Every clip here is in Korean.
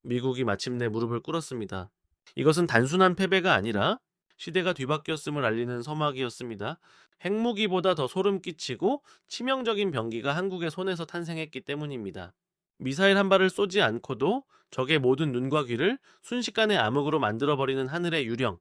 미국이 마침내 무릎을 꿇었습니다. 이것은 단순한 패배가 아니라 시대가 뒤바뀌었음을 알리는 서막이었습니다. 핵무기보다 더 소름 끼치고 치명적인 병기가 한국의 손에서 탄생했기 때문입니다. 미사일 한 발을 쏘지 않고도 적의 모든 눈과 귀를 순식간에 암흑으로 만들어버리는 하늘의 유령.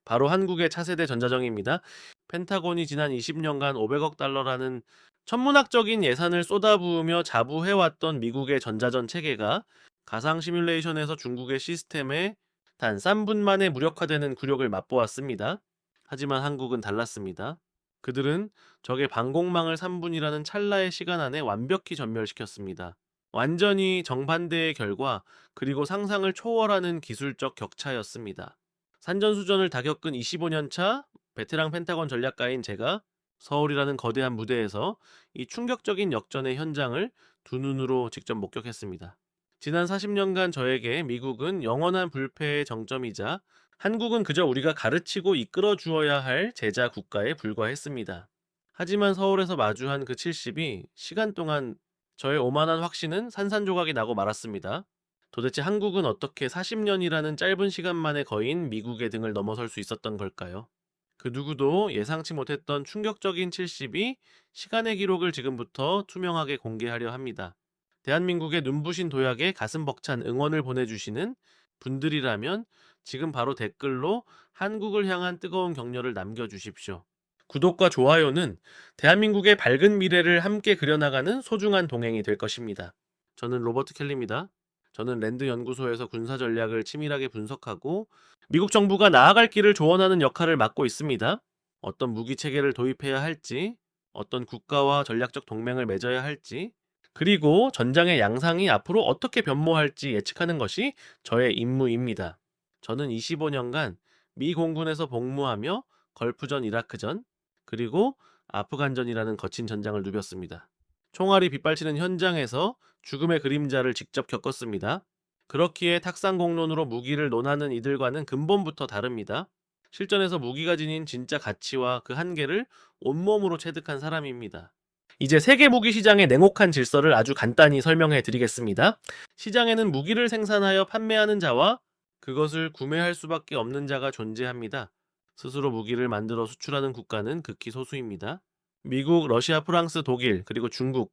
바로 한국의 차세대 전자정입니다. 펜타곤이 지난 20년간 500억 달러라는 천문학적인 예산을 쏟아부으며 자부해왔던 미국의 전자전 체계가 가상 시뮬레이션에서 중국의 시스템에 단 3분 만에 무력화되는 굴욕을 맛보았습니다. 하지만 한국은 달랐습니다. 그들은 적의 방공망을 3분이라는 찰나의 시간 안에 완벽히 전멸시켰습니다. 완전히 정반대의 결과, 그리고 상상을 초월하는 기술적 격차였습니다. 산전수전을 다 겪은 25년 차 베테랑 펜타곤 전략가인 제가 서울이라는 거대한 무대에서 이 충격적인 역전의 현장을 두 눈으로 직접 목격했습니다. 지난 40년간 저에게 미국은 영원한 불패의 정점이자 한국은 그저 우리가 가르치고 이끌어 주어야 할 제자 국가에 불과했습니다. 하지만 서울에서 마주한 그 70이 시간 동안 저의 오만한 확신은 산산조각이 나고 말았습니다. 도대체 한국은 어떻게 40년이라는 짧은 시간 만에 거인 미국의 등을 넘어설 수 있었던 걸까요? 그 누구도 예상치 못했던 충격적인 70이 시간의 기록을 지금부터 투명하게 공개하려 합니다. 대한민국의 눈부신 도약에 가슴 벅찬 응원을 보내주시는 분들이라면 지금 바로 댓글로 한국을 향한 뜨거운 격려를 남겨주십시오. 구독과 좋아요는 대한민국의 밝은 미래를 함께 그려나가는 소중한 동행이 될 것입니다. 저는 로버트 켈리입니다. 저는 랜드 연구소에서 군사 전략을 치밀하게 분석하고 미국 정부가 나아갈 길을 조언하는 역할을 맡고 있습니다. 어떤 무기 체계를 도입해야 할지, 어떤 국가와 전략적 동맹을 맺어야 할지, 그리고 전장의 양상이 앞으로 어떻게 변모할지 예측하는 것이 저의 임무입니다. 저는 25년간 미 공군에서 복무하며 걸프전, 이라크전, 그리고 아프간전이라는 거친 전장을 누볐습니다. 총알이 빗발치는 현장에서 죽음의 그림자를 직접 겪었습니다. 그렇기에 탁상공론으로 무기를 논하는 이들과는 근본부터 다릅니다. 실전에서 무기가 지닌 진짜 가치와 그 한계를 온몸으로 체득한 사람입니다. 이제 세계 무기 시장의 냉혹한 질서를 아주 간단히 설명해 드리겠습니다. 시장에는 무기를 생산하여 판매하는 자와 그것을 구매할 수밖에 없는 자가 존재합니다. 스스로 무기를 만들어 수출하는 국가는 극히 소수입니다. 미국, 러시아, 프랑스, 독일, 그리고 중국,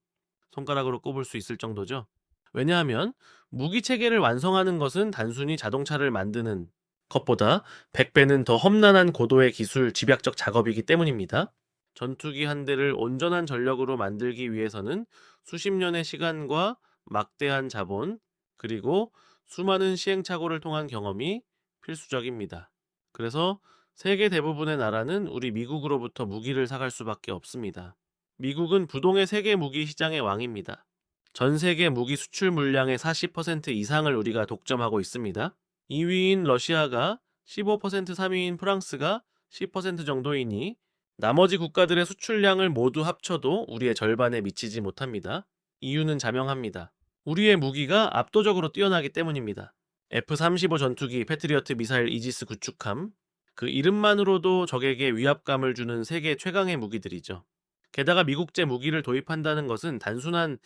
손가락으로 꼽을 수 있을 정도죠. 왜냐하면 무기 체계를 완성하는 것은 단순히 자동차를 만드는 것보다 100배는 더 험난한 고도의 기술, 집약적 작업이기 때문입니다. 전투기 한 대를 온전한 전력으로 만들기 위해서는 수십 년의 시간과 막대한 자본, 그리고 수많은 시행착오를 통한 경험이 필수적입니다. 그래서 세계 대부분의 나라는 우리 미국으로부터 무기를 사갈 수밖에 없습니다. 미국은 부동의 세계 무기 시장의 왕입니다. 전 세계 무기 수출 물량의 40% 이상을 우리가 독점하고 있습니다. 2위인 러시아가 15%, 3위인 프랑스가 10% 정도이니 나머지 국가들의 수출량을 모두 합쳐도 우리의 절반에 미치지 못합니다. 이유는 자명합니다. 우리의 무기가 압도적으로 뛰어나기 때문입니다. F-35 전투기, 패트리어트 미사일 이지스 구축함, 그 이름만으로도 적에게 위압감을 주는 세계 최강의 무기들이죠. 게다가 미국제 무기를 도입한다는 것은 단순한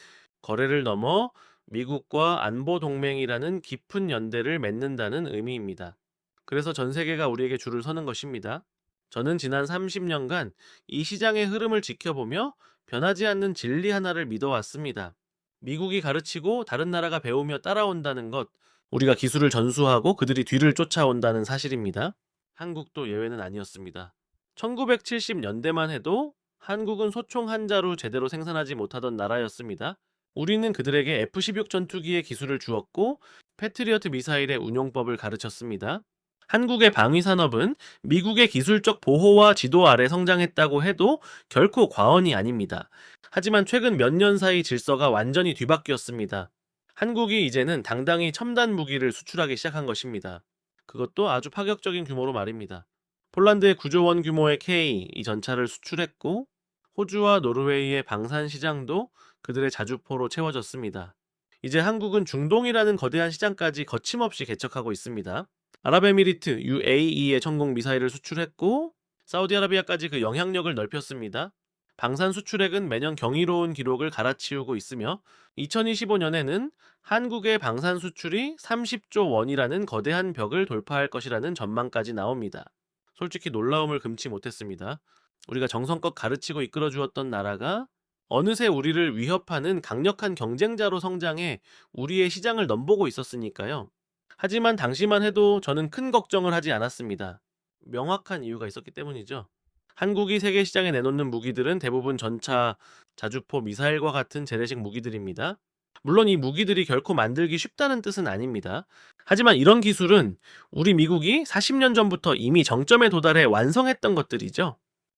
거래를 넘어 미국과 안보 동맹이라는 깊은 연대를 맺는다는 의미입니다. 그래서 전 세계가 우리에게 줄을 서는 것입니다. 저는 지난 30년간 이 시장의 흐름을 지켜보며 변하지 않는 진리 하나를 믿어왔습니다. 미국이 가르치고 다른 나라가 배우며 따라온다는 것, 우리가 기술을 전수하고 그들이 뒤를 쫓아온다는 사실입니다. 한국도 예외는 아니었습니다. 1970년대만 해도 한국은 소총 한 자루 제대로 생산하지 못하던 나라였습니다. 우리는 그들에게 F-16 전투기의 기술을 주었고 패트리어트 미사일의 운용법을 가르쳤습니다. 한국의 방위산업은 미국의 기술적 보호와 지도 아래 성장했다고 해도 결코 과언이 아닙니다. 하지만 최근 몇 년 사이 질서가 완전히 뒤바뀌었습니다. 한국이 이제는 당당히 첨단 무기를 수출하기 시작한 것입니다. 그것도 아주 파격적인 규모로 말입니다. 폴란드의 9조 원 규모의 K 이 전차를 수출했고 호주와 노르웨이의 방산 시장도 그들의 자주포로 채워졌습니다. 이제 한국은 중동이라는 거대한 시장까지 거침없이 개척하고 있습니다. 아랍에미리트 UAE의 천공 미사일을 수출했고 사우디아라비아까지 그 영향력을 넓혔습니다. 방산 수출액은 매년 경이로운 기록을 갈아치우고 있으며 2025년에는 한국의 방산 수출이 30조 원이라는 거대한 벽을 돌파할 것이라는 전망까지 나옵니다. 솔직히 놀라움을 금치 못했습니다. 우리가 정성껏 가르치고 이끌어 주었던 나라가 어느새 우리를 위협하는 강력한 경쟁자로 성장해 우리의 시장을 넘보고 있었으니까요. 하지만 당시만 해도 저는 큰 걱정을 하지 않았습니다. 명확한 이유가 있었기 때문이죠. 한국이 세계 시장에 내놓는 무기들은 대부분 전차, 자주포, 미사일과 같은 재래식 무기들입니다. 물론 이 무기들이 결코 만들기 쉽다는 뜻은 아닙니다. 하지만 이런 기술은 우리 미국이 40년 전부터 이미 정점에 도달해 완성했던 것들이죠.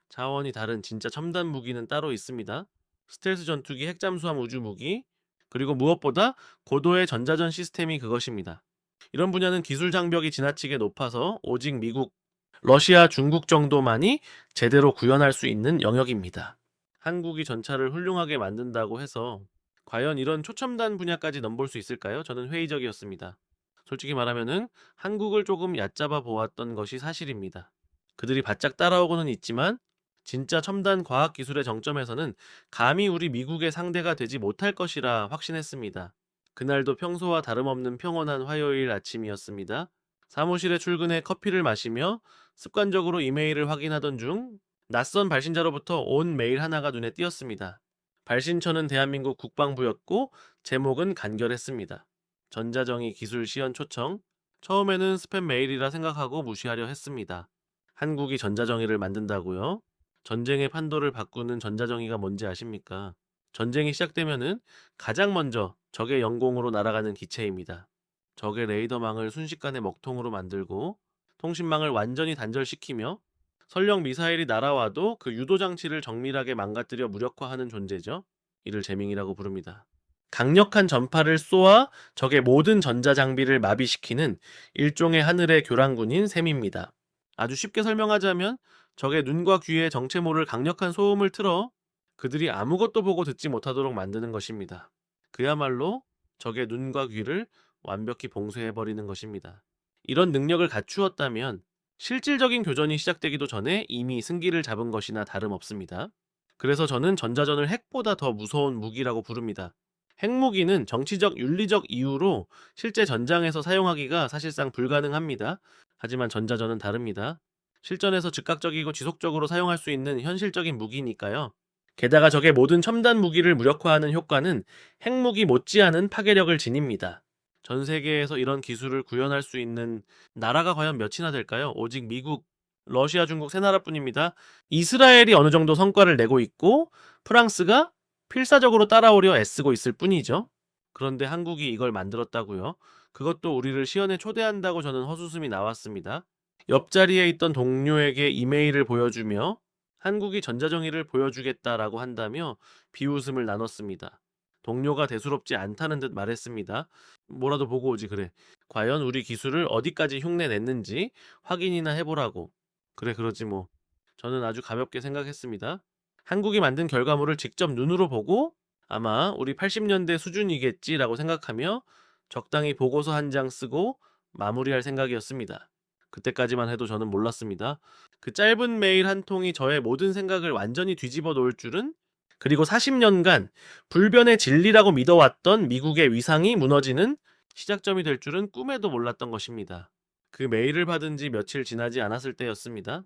차원이 다른 진짜 첨단 무기는 따로 있습니다. 스텔스 전투기, 핵잠수함 우주무기, 그리고 무엇보다 고도의 전자전 시스템이 그것입니다. 이런 분야는 기술 장벽이 지나치게 높아서 오직 미국, 러시아, 중국 정도만이 제대로 구현할 수 있는 영역입니다. 한국이 전차를 훌륭하게 만든다고 해서 과연 이런 초첨단 분야까지 넘볼 수 있을까요? 저는 회의적이었습니다. 솔직히 말하면은 한국을 조금 얕잡아 보았던 것이 사실입니다. 그들이 바짝 따라오고는 있지만 진짜 첨단 과학 기술의 정점에서는 감히 우리 미국의 상대가 되지 못할 것이라 확신했습니다. 그날도 평소와 다름없는 평온한 화요일 아침이었습니다. 사무실에 출근해 커피를 마시며 습관적으로 이메일을 확인하던 중 낯선 발신자로부터 온 메일 하나가 눈에 띄었습니다. 발신처는 대한민국 국방부였고 제목은 간결했습니다. 전자정의 기술 시연 초청. 처음에는 스팸 메일이라 생각하고 무시하려 했습니다. 한국이 전자정의를 만든다고요? 전쟁의 판도를 바꾸는 전자정의가 뭔지 아십니까? 전쟁이 시작되면은 가장 먼저 적의 영공으로 날아가는 기체입니다. 적의 레이더망을 순식간에 먹통으로 만들고 통신망을 완전히 단절시키며 설령 미사일이 날아와도 그 유도 장치를 정밀하게 망가뜨려 무력화하는 존재죠. 이를 재밍이라고 부릅니다. 강력한 전파를 쏘아 적의 모든 전자장비를 마비시키는 일종의 하늘의 교란군인 셈입니다. 아주 쉽게 설명하자면 적의 눈과 귀에 정체 모를 강력한 소음을 틀어 그들이 아무것도 보고 듣지 못하도록 만드는 것입니다. 그야말로 적의 눈과 귀를 완벽히 봉쇄해버리는 것입니다. 이런 능력을 갖추었다면 실질적인 교전이 시작되기도 전에 이미 승기를 잡은 것이나 다름없습니다. 그래서 저는 전자전을 핵보다 더 무서운 무기라고 부릅니다. 핵무기는 정치적, 윤리적 이유로 실제 전장에서 사용하기가 사실상 불가능합니다. 하지만 전자전은 다릅니다. 실전에서 즉각적이고 지속적으로 사용할 수 있는 현실적인 무기니까요. 게다가 적의 모든 첨단 무기를 무력화하는 효과는 핵무기 못지않은 파괴력을 지닙니다. 전 세계에서 이런 기술을 구현할 수 있는 나라가 과연 몇이나 될까요? 오직 미국, 러시아, 중국 세 나라뿐입니다. 이스라엘이 어느 정도 성과를 내고 있고 프랑스가 필사적으로 따라오려 애쓰고 있을 뿐이죠. 그런데 한국이 이걸 만들었다고요? 그것도 우리를 시연에 초대한다고 저는 헛웃음이 나왔습니다. 옆자리에 있던 동료에게 이메일을 보여주며 한국이 전자정의를 보여주겠다라고 한다며 비웃음을 나눴습니다. 동료가 대수롭지 않다는 듯 말했습니다. 뭐라도 보고 오지 그래. 과연 우리 기술을 어디까지 흉내냈는지 확인이나 해보라고. 그래 그러지 뭐. 저는 아주 가볍게 생각했습니다. 한국이 만든 결과물을 직접 눈으로 보고 아마 우리 80년대 수준이겠지라고 생각하며 적당히 보고서 한 장 쓰고 마무리할 생각이었습니다. 그때까지만 해도 저는 몰랐습니다. 그 짧은 메일 한 통이 저의 모든 생각을 완전히 뒤집어 놓을 줄은, 그리고 40년간 불변의 진리라고 믿어왔던 미국의 위상이 무너지는 시작점이 될 줄은 꿈에도 몰랐던 것입니다. 그 메일을 받은 지 며칠 지나지 않았을 때였습니다.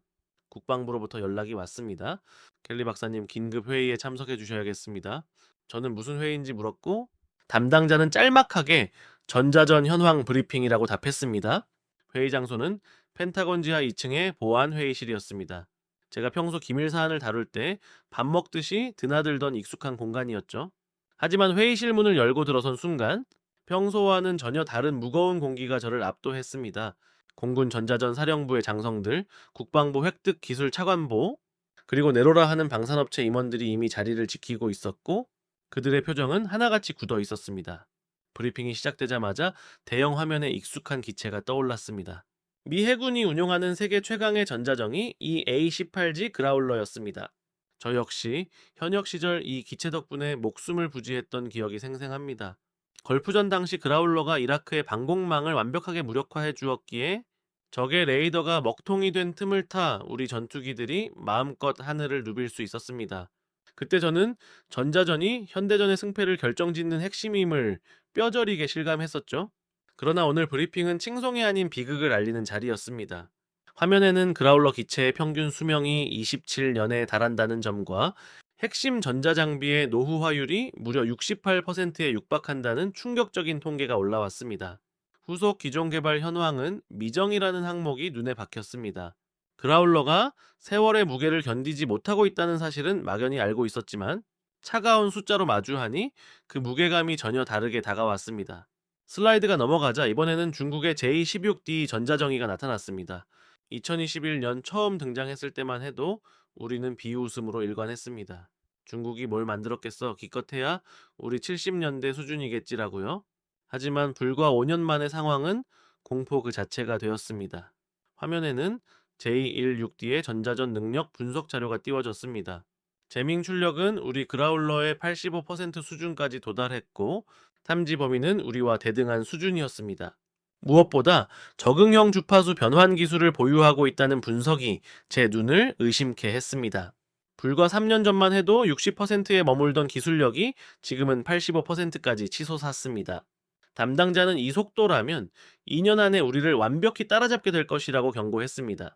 국방부로부터 연락이 왔습니다. 켈리 박사님 긴급 회의에 참석해 주셔야겠습니다. 저는 무슨 회의인지 물었고 담당자는 짤막하게 전자전 현황 브리핑이라고 답했습니다. 회의 장소는 펜타곤 지하 2층의 보안 회의실이었습니다. 제가 평소 기밀 사안을 다룰 때 밥 먹듯이 드나들던 익숙한 공간이었죠. 하지만 회의실 문을 열고 들어선 순간 평소와는 전혀 다른 무거운 공기가 저를 압도했습니다. 공군 전자전 사령부의 장성들, 국방부 획득 기술 차관보, 그리고 네로라 하는 방산업체 임원들이 이미 자리를 지키고 있었고 그들의 표정은 하나같이 굳어 있었습니다. 브리핑이 시작되자마자 대형 화면에 익숙한 기체가 떠올랐습니다. 미 해군이 운용하는 세계 최강의 전자정이 이 A-18G 그라울러였습니다. 저 역시 현역 시절 이 기체 덕분에 목숨을 부지했던 기억이 생생합니다. 걸프전 당시 그라울러가 이라크의 방공망을 완벽하게 무력화해 주었기에 적의 레이더가 먹통이 된 틈을 타 우리 전투기들이 마음껏 하늘을 누빌 수 있었습니다. 그때 저는 전자전이 현대전의 승패를 결정짓는 핵심임을 뼈저리게 실감했었죠. 그러나 오늘 브리핑은 칭송이 아닌 비극을 알리는 자리였습니다. 화면에는 그라울러 기체의 평균 수명이 27년에 달한다는 점과 핵심 전자장비의 노후화율이 무려 68%에 육박한다는 충격적인 통계가 올라왔습니다. 후속 기존 개발 현황은 미정이라는 항목이 눈에 박혔습니다. 그라울러가 세월의 무게를 견디지 못하고 있다는 사실은 막연히 알고 있었지만 차가운 숫자로 마주하니 그 무게감이 전혀 다르게 다가왔습니다. 슬라이드가 넘어가자 이번에는 중국의 J16D 전자정의가 나타났습니다. 2021년 처음 등장했을 때만 해도 우리는 비웃음으로 일관했습니다. 중국이 뭘 만들었겠어? 기껏해야 우리 70년대 수준이겠지라고요. 하지만 불과 5년 만의 상황은 공포 그 자체가 되었습니다. 화면에는 J16D의 전자전 능력 분석 자료가 띄워졌습니다. 재밍 출력은 우리 그라울러의 85% 수준까지 도달했고 탐지 범위는 우리와 대등한 수준이었습니다. 무엇보다 적응형 주파수 변환 기술을 보유하고 있다는 분석이 제 눈을 의심케 했습니다. 불과 3년 전만 해도 60%에 머물던 기술력이 지금은 85%까지 치솟았습니다. 담당자는 이 속도라면 2년 안에 우리를 완벽히 따라잡게 될 것이라고 경고했습니다.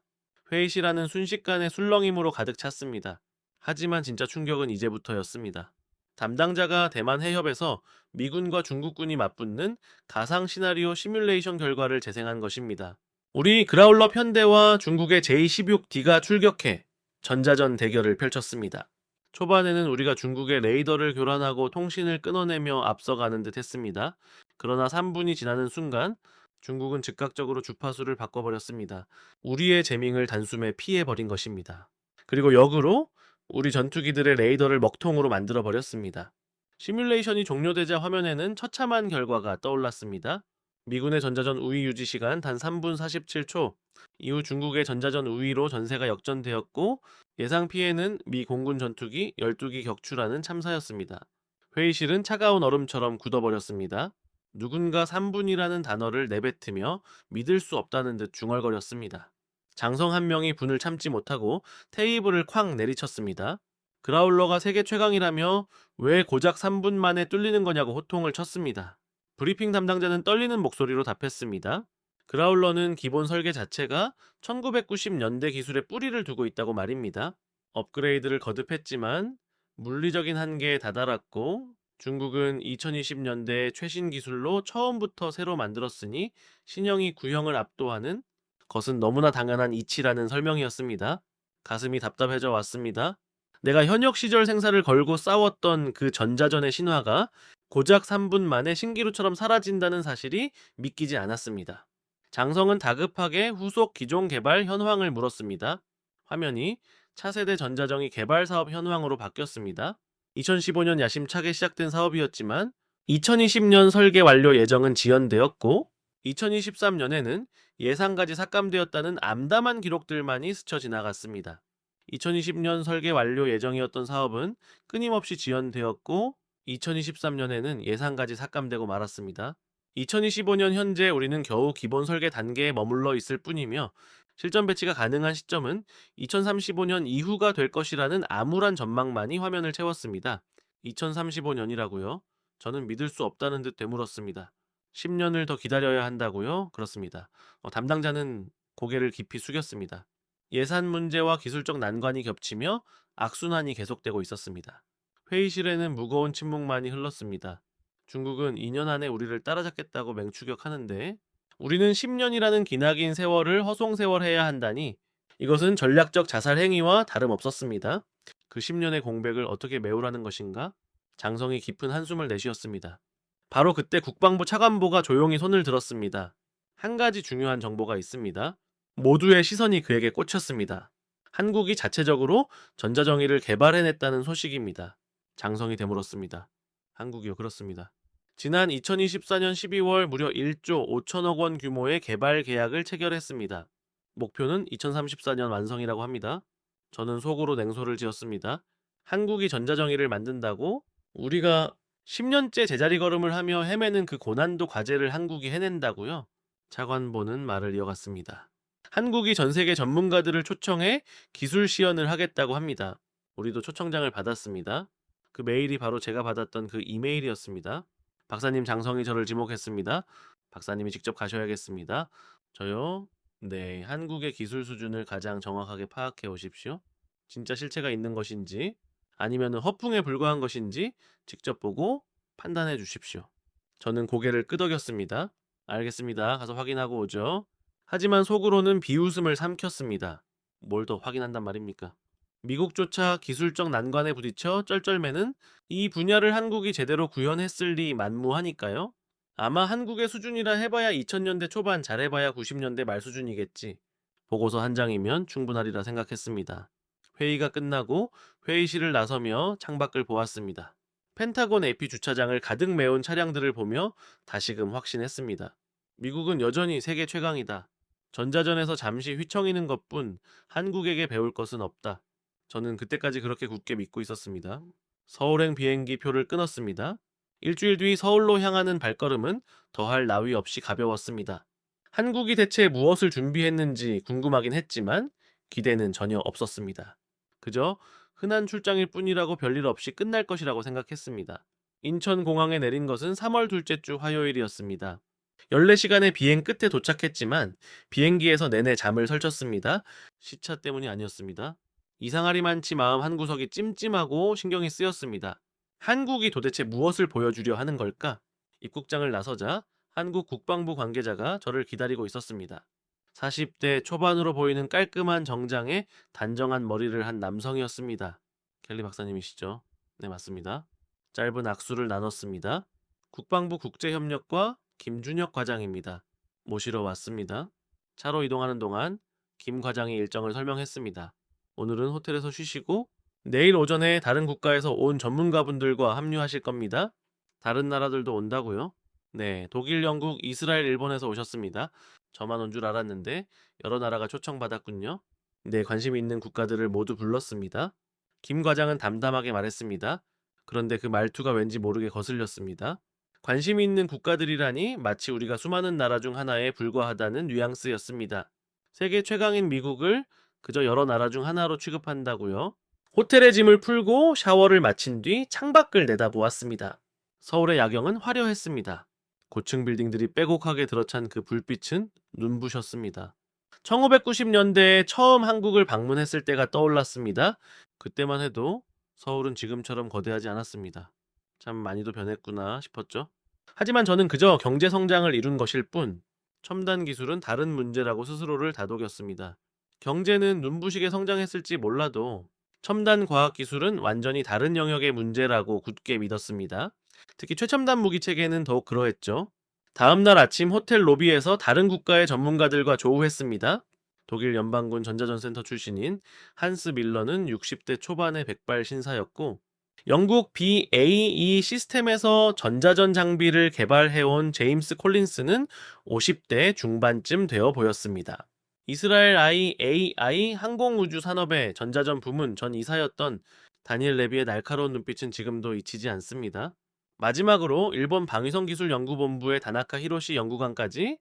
회의실안은 순식간에 술렁임으로 가득 찼습니다. 하지만 진짜 충격은 이제부터였습니다. 담당자가 대만 해협에서 미군과 중국군이 맞붙는 가상 시나리오 시뮬레이션 결과를 재생한 것입니다. 우리 그라울러 편대와 중국의 J16D가 출격해 전자전 대결을 펼쳤습니다. 초반에는 우리가 중국의 레이더를 교란하고 통신을 끊어내며 앞서가는 듯 했습니다. 그러나 3분이 지나는 순간 중국은 즉각적으로 주파수를 바꿔버렸습니다. 우리의 재밍을 단숨에 피해버린 것입니다. 그리고 역으로 우리 전투기들의 레이더를 먹통으로 만들어버렸습니다. 시뮬레이션이 종료되자 화면에는 처참한 결과가 떠올랐습니다. 미군의 전자전 우위 유지 시간 단 3분 47초, 이후 중국의 전자전 우위로 전세가 역전되었고 예상 피해는 미 공군 전투기 12기 격추라는 참사였습니다. 회의실은 차가운 얼음처럼 굳어버렸습니다. 누군가 3분이라는 단어를 내뱉으며 믿을 수 없다는 듯 중얼거렸습니다. 장성 한 명이 분을 참지 못하고 테이블을 쾅 내리쳤습니다. 그라울러가 세계 최강이라며 왜 고작 3분 만에 뚫리는 거냐고 호통을 쳤습니다. 브리핑 담당자는 떨리는 목소리로 답했습니다. 그라울러는 기본 설계 자체가 1990년대 기술에 뿌리를 두고 있다고 말입니다. 업그레이드를 거듭했지만 물리적인 한계에 다다랐고 중국은 2020년대 최신 기술로 처음부터 새로 만들었으니 신형이 구형을 압도하는 것은 너무나 당연한 이치라는 설명이었습니다. 가슴이 답답해져 왔습니다. 내가 현역 시절 생사를 걸고 싸웠던 그 전자전의 신화가 고작 3분 만에 신기루처럼 사라진다는 사실이 믿기지 않았습니다. 장성은 다급하게 후속 기종 개발 현황을 물었습니다. 화면이 차세대 전자정의 개발 사업 현황으로 바뀌었습니다. 2015년 야심차게 시작된 사업이었지만 2020년 설계 완료 예정은 지연되었고 2023년에는 예상까지 삭감되었다는 암담한 기록들만이 스쳐 지나갔습니다. 2020년 설계 완료 예정이었던 사업은 끊임없이 지연되었고 2023년에는 예상까지 삭감되고 말았습니다. 2025년 현재 우리는 겨우 기본 설계 단계에 머물러 있을 뿐이며 실전 배치가 가능한 시점은 2035년 이후가 될 것이라는 암울한 전망만이 화면을 채웠습니다. 2035년이라고요? 저는 믿을 수 없다는 듯 되물었습니다. 10년을 더 기다려야 한다고요? 그렇습니다. 담당자는 고개를 깊이 숙였습니다. 예산 문제와 기술적 난관이 겹치며 악순환이 계속되고 있었습니다. 회의실에는 무거운 침묵만이 흘렀습니다. 중국은 2년 안에 우리를 따라잡겠다고 맹추격하는데 우리는 10년이라는 기나긴 세월을 허송세월해야 한다니 이것은 전략적 자살 행위와 다름없었습니다. 그 10년의 공백을 어떻게 메우라는 것인가? 장성이 깊은 한숨을 내쉬었습니다. 바로 그때 국방부 차관보가 조용히 손을 들었습니다. 한 가지 중요한 정보가 있습니다. 모두의 시선이 그에게 꽂혔습니다. 한국이 자체적으로 전자정의를 개발해냈다는 소식입니다. 장성이 되물었습니다. 한국이요, 그렇습니다. 지난 2024년 12월 무려 1조 5천억 원 규모의 개발 계약을 체결했습니다. 목표는 2034년 완성이라고 합니다. 저는 속으로 냉소를 지었습니다. 한국이 전자정의를 만든다고 우리가 10년째 제자리 걸음을 하며 헤매는 그 고난도 과제를 한국이 해낸다고요? 차관보는 말을 이어갔습니다. 한국이 전 세계 전문가들을 초청해 기술 시연을 하겠다고 합니다. 우리도 초청장을 받았습니다. 그 메일이 바로 제가 받았던 그 이메일이었습니다. 박사님 장성이 저를 지목했습니다. 박사님이 직접 가셔야겠습니다. 저요? 네, 한국의 기술 수준을 가장 정확하게 파악해 오십시오. 진짜 실체가 있는 것인지 아니면 허풍에 불과한 것인지 직접 보고 판단해 주십시오. 저는 고개를 끄덕였습니다. 알겠습니다. 가서 확인하고 오죠. 하지만 속으로는 비웃음을 삼켰습니다. 뭘 더 확인한단 말입니까? 미국조차 기술적 난관에 부딪혀 쩔쩔매는 이 분야를 한국이 제대로 구현했을 리 만무하니까요. 아마 한국의 수준이라 해봐야 2000년대 초반, 잘해봐야 90년대 말 수준이겠지. 보고서 한 장이면 충분하리라 생각했습니다. 회의가 끝나고 회의실을 나서며 창밖을 보았습니다. 펜타곤 AP 주차장을 가득 메운 차량들을 보며 다시금 확신했습니다. 미국은 여전히 세계 최강이다. 전자전에서 잠시 휘청이는 것뿐 한국에게 배울 것은 없다. 저는 그때까지 그렇게 굳게 믿고 있었습니다. 서울행 비행기 표를 끊었습니다. 일주일 뒤 서울로 향하는 발걸음은 더할 나위 없이 가벼웠습니다. 한국이 대체 무엇을 준비했는지 궁금하긴 했지만 기대는 전혀 없었습니다. 그저 흔한 출장일 뿐이라고 별일 없이 끝날 것이라고 생각했습니다. 인천공항에 내린 것은 3월 둘째 주 화요일이었습니다. 14시간의 비행 끝에 도착했지만 비행기에서 내내 잠을 설쳤습니다. 시차 때문이 아니었습니다. 이상하리만치 마음 한구석이 찜찜하고 신경이 쓰였습니다. 한국이 도대체 무엇을 보여주려 하는 걸까? 입국장을 나서자 한국 국방부 관계자가 저를 기다리고 있었습니다. 40대 초반으로 보이는 깔끔한 정장에 단정한 머리를 한 남성이었습니다. 켈리 박사님이시죠? 네, 맞습니다. 짧은 악수를 나눴습니다. 국방부 국제협력과 김준혁 과장입니다. 모시러 왔습니다. 차로 이동하는 동안 김 과장이 일정을 설명했습니다. 오늘은 호텔에서 쉬시고 내일 오전에 다른 국가에서 온 전문가분들과 합류하실 겁니다. 다른 나라들도 온다고요? 네, 독일, 영국, 이스라엘, 일본에서 오셨습니다. 저만 온 줄 알았는데 여러 나라가 초청받았군요. 네, 관심 있는 국가들을 모두 불렀습니다. 김 과장은 담담하게 말했습니다. 그런데 그 말투가 왠지 모르게 거슬렸습니다. 관심 있는 국가들이라니 마치 우리가 수많은 나라 중 하나에 불과하다는 뉘앙스였습니다. 세계 최강인 미국을 그저 여러 나라 중 하나로 취급한다고요? 호텔의 짐을 풀고 샤워를 마친 뒤 창밖을 내다보았습니다. 서울의 야경은 화려했습니다. 고층 빌딩들이 빼곡하게 들어찬 그 불빛은 눈부셨습니다. 1990년대에 처음 한국을 방문했을 때가 떠올랐습니다. 그때만 해도 서울은 지금처럼 거대하지 않았습니다. 참 많이도 변했구나 싶었죠. 하지만 저는 그저 경제 성장을 이룬 것일 뿐 첨단 기술은 다른 문제라고 스스로를 다독였습니다. 경제는 눈부시게 성장했을지 몰라도 첨단 과학 기술은 완전히 다른 영역의 문제라고 굳게 믿었습니다. 특히 최첨단 무기 체계는 더욱 그러했죠. 다음 날 아침 호텔 로비에서 다른 국가의 전문가들과 조우했습니다. 독일 연방군 전자전센터 출신인 한스 밀러는 60대 초반의 백발 신사였고 영국 BAE 시스템에서 전자전 장비를 개발해온 제임스 콜린스는 50대 중반쯤 되어 보였습니다. 이스라엘 IAI 항공우주 산업의 전자전 부문 전 이사였던 다니엘 레비의 날카로운 눈빛은 지금도 잊히지 않습니다. 마지막으로 일본 방위성기술연구본부의 다나카 히로시 연구관까지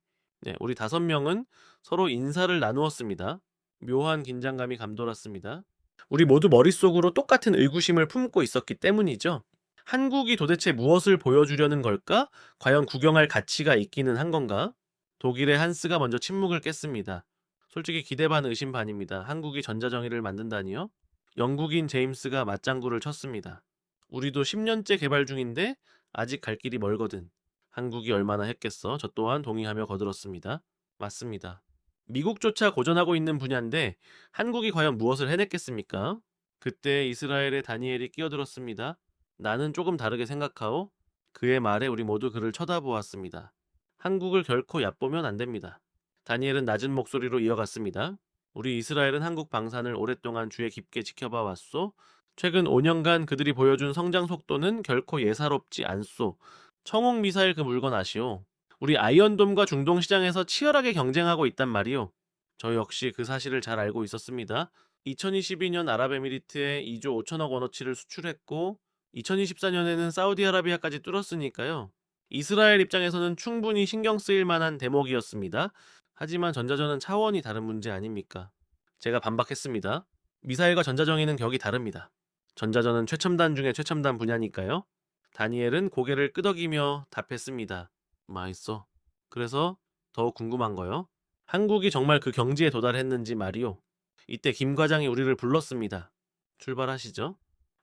우리 5명은 서로 인사를 나누었습니다. 묘한 긴장감이 감돌았습니다. 우리 모두 머릿속으로 똑같은 의구심을 품고 있었기 때문이죠. 한국이 도대체 무엇을 보여주려는 걸까? 과연 구경할 가치가 있기는 한 건가? 독일의 한스가 먼저 침묵을 깼습니다. 솔직히 기대 반 의심 반입니다. 한국이 전자정의를 만든다니요? 영국인 제임스가 맞장구를 쳤습니다. 우리도 10년째 개발 중인데 아직 갈 길이 멀거든. 한국이 얼마나 했겠어? 저 또한 동의하며 거들었습니다. 맞습니다. 미국조차 고전하고 있는 분야인데 한국이 과연 무엇을 해냈겠습니까? 그때 이스라엘의 다니엘이 끼어들었습니다. 나는 조금 다르게 생각하오. 그의 말에 우리 모두 그를 쳐다보았습니다. 한국을 결코 얕보면 안 됩니다. 다니엘은 낮은 목소리로 이어갔습니다. 우리 이스라엘은 한국 방산을 오랫동안 주의 깊게 지켜봐 왔소. 최근 5년간 그들이 보여준 성장 속도는 결코 예사롭지 않소. 청홍 미사일 그 물건 아시오? 우리 아이언돔과 중동 시장에서 치열하게 경쟁하고 있단 말이오. 저 역시 그 사실을 잘 알고 있었습니다. 2022년 아랍에미리트에 2조 5천억 원어치를 수출했고 2024년에는 사우디아라비아까지 뚫었으니까요. 이스라엘 입장에서는 충분히 신경 쓰일 만한 대목이었습니다. 하지만 전자전은 차원이 다른 문제 아닙니까? 제가 반박했습니다. 미사일과 전자정의는 격이 다릅니다. 전자전은 최첨단 중에 최첨단 분야니까요. 다니엘은 고개를 끄덕이며 답했습니다. 맛있어. 그래서 더욱 궁금한 거요. 한국이 정말 그 경지에 도달했는지 말이오. 이때 김 과장이 우리를 불렀습니다. 출발하시죠.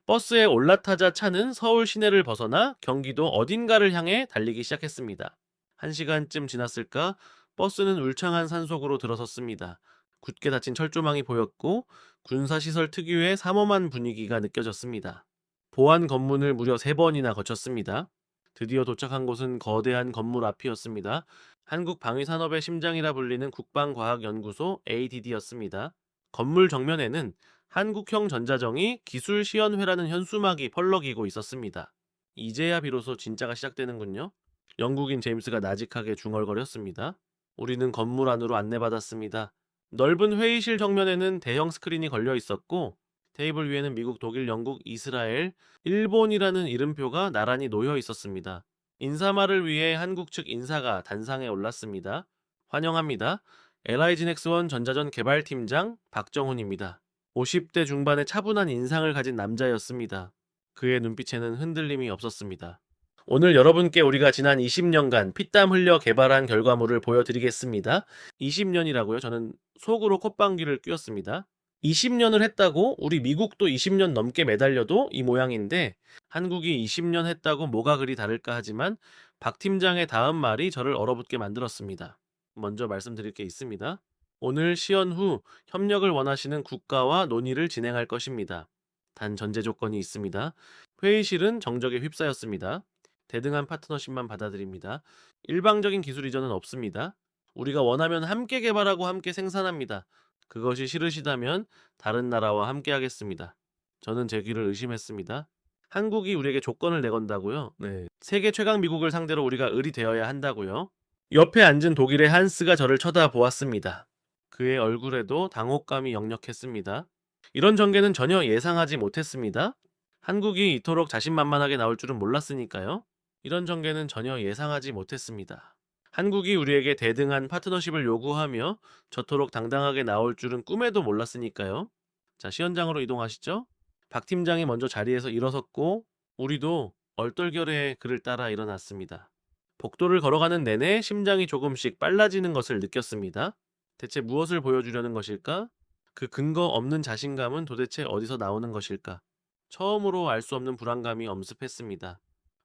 버스에 올라타자 차는 서울 시내를 벗어나 경기도 어딘가를 향해 달리기 시작했습니다. 1시간쯤 지났을까 버스는 울창한 산속으로 들어섰습니다. 굳게 닫힌 철조망이 보였고 군사시설 특유의 삼엄한 분위기가 느껴졌습니다. 보안 검문을 무려 3번이나 거쳤습니다. 드디어 도착한 곳은 거대한 건물 앞이었습니다. 한국 방위산업의 심장이라 불리는 국방과학연구소 ADD였습니다. 건물 정면에는 한국형 전자정이 기술시연회라는 현수막이 펄럭이고 있었습니다. 이제야 비로소 진짜가 시작되는군요. 영국인 제임스가 나직하게 중얼거렸습니다. 우리는 건물 안으로 안내받았습니다. 넓은 회의실 정면에는 대형 스크린이 걸려 있었고 테이블 위에는 미국, 독일, 영국, 이스라엘, 일본이라는 이름표가 나란히 놓여 있었습니다. 인사말을 위해 한국 측 인사가 단상에 올랐습니다. 환영합니다. LIG넥스원 전자전 개발팀장 박정훈입니다. 50대 중반의 차분한 인상을 가진 남자였습니다. 그의 눈빛에는 흔들림이 없었습니다. 오늘 여러분께 우리가 지난 20년간 피땀 흘려 개발한 결과물을 보여드리겠습니다. 20년이라고요? 저는 속으로 콧방귀를 뀌었습니다. 20년을 했다고 우리 미국도 20년 넘게 매달려도 이 모양인데 한국이 20년 했다고 뭐가 그리 다를까 하지만 박 팀장의 다음 말이 저를 얼어붙게 만들었습니다. 먼저 말씀드릴 게 있습니다. 오늘 시연 후 협력을 원하시는 국가와 논의를 진행할 것입니다. 단 전제 조건이 있습니다. 회의실은 정적에 휩싸였습니다. 대등한 파트너십만 받아들입니다. 일방적인 기술 이전은 없습니다. 우리가 원하면 함께 개발하고 함께 생산합니다. 그것이 싫으시다면 다른 나라와 함께 하겠습니다. 저는 제 귀를 의심했습니다. 한국이 우리에게 조건을 내건다고요? 네. 세계 최강 미국을 상대로 우리가 을이 되어야 한다고요? 옆에 앉은 독일의 한스가 저를 쳐다보았습니다. 그의 얼굴에도 당혹감이 역력했습니다. 이런 전개는 전혀 예상하지 못했습니다. 한국이 이토록 자신만만하게 나올 줄은 몰랐으니까요. 이런 전개는 전혀 예상하지 못했습니다. 한국이 우리에게 대등한 파트너십을 요구하며 저토록 당당하게 나올 줄은 꿈에도 몰랐으니까요. 자, 시연장으로 이동하시죠. 박 팀장이 먼저 자리에서 일어섰고 우리도 얼떨결에 그를 따라 일어났습니다. 복도를 걸어가는 내내 심장이 조금씩 빨라지는 것을 느꼈습니다. 대체 무엇을 보여주려는 것일까? 그 근거 없는 자신감은 도대체 어디서 나오는 것일까? 처음으로 알 수 없는 불안감이 엄습했습니다.